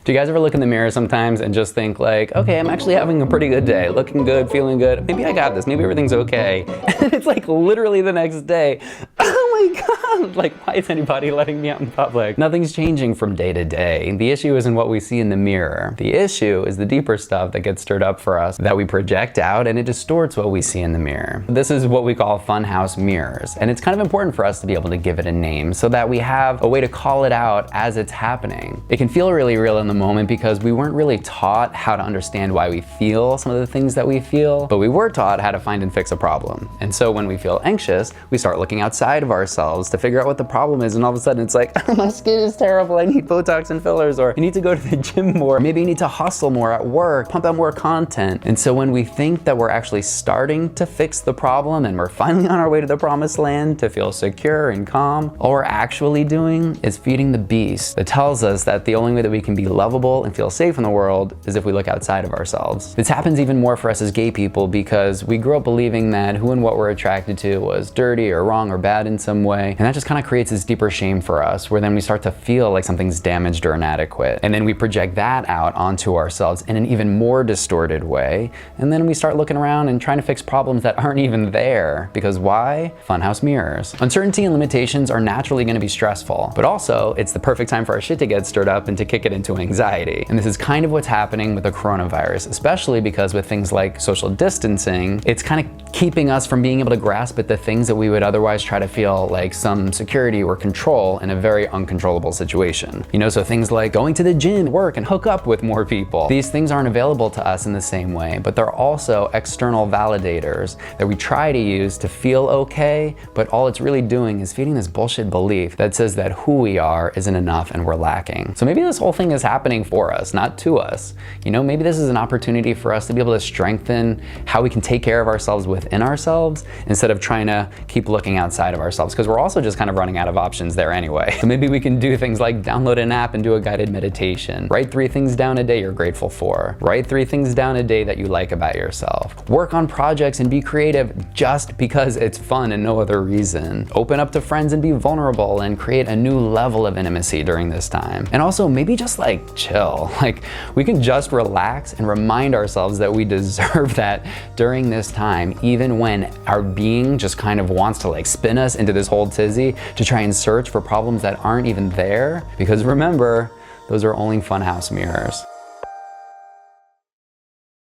Do you guys ever look in the mirror sometimes and just think like, okay, I'm actually having a pretty good day, looking good, feeling good, maybe I got this, maybe everything's okay. And it's like literally the next day, oh my God, like why is anybody letting me out in public? Nothing's changing from day to day. The issue isn't what we see in the mirror. The issue is the deeper stuff that gets stirred up for us that we project out, and it distorts what we see in the mirror. This is what we call Funhouse mirrors. And it's kind of important for us to be able to give it a name so that we have a way to call it out as it's happening. It can feel really real in the moment because we weren't really taught how to understand why we feel some of the things that we feel, but we were taught how to find and fix a problem. And so when we feel anxious, we start looking outside of ourselves to figure out what the problem is, and all of a sudden it's like, oh, my skin is terrible, I need Botox and fillers, or I need to go to the gym more, maybe you need to hustle more at work, pump out more content. And so when we think that we're actually starting to fix the problem and we're finally on our way to the promised land to feel secure and calm, all we're actually doing is feeding the beast that tells us that the only way that we can be lovable and feel safe in the world is if we look outside of ourselves. This happens even more for us as gay people because we grew up believing that who and what we're attracted to was dirty or wrong or bad in some way, and that just kind of creates this deeper shame for us, where then we start to feel like something's damaged or inadequate, and then we project that out onto ourselves in an even more distorted way, and then we start looking around and trying to fix problems that aren't even there. Because why? Funhouse mirrors. Uncertainty and limitations are naturally going to be stressful, but also it's the perfect time for our shit to get stirred up and to kick it into anxiety. And this is kind of what's happening with the coronavirus, especially because with things like social distancing, it's kind of keeping us from being able to grasp at the things that we would otherwise try to feel like some security or control in a very uncontrollable situation. You know, so things like going to the gym, work, and hook up with more people. These things aren't available to us in the same way, but they're also external validators that we try to use to feel okay, but all it's really doing is feeding this bullshit belief that says that who we are isn't enough and we're lacking. So maybe this whole thing is happening for us, not to us. You know, maybe this is an opportunity for us to be able to strengthen how we can take care of ourselves within ourselves instead of trying to keep looking outside of ourselves, because we're also just kind of running out of options there anyway. So maybe we can do things like download an app and do a guided meditation. Write 3 things down a day you're grateful for. Write 3 things down a day that you like about yourself. Work on projects and be creative just because it's fun and no other reason. Open up to friends and be vulnerable and create a new level of intimacy during this time. And also maybe just like chill. Like we can just relax and remind ourselves that we deserve that during this time, even when our being just kind of wants to like spin us into this whole tizzy to try and search for problems that aren't even there. Because remember, those are only Funhouse mirrors.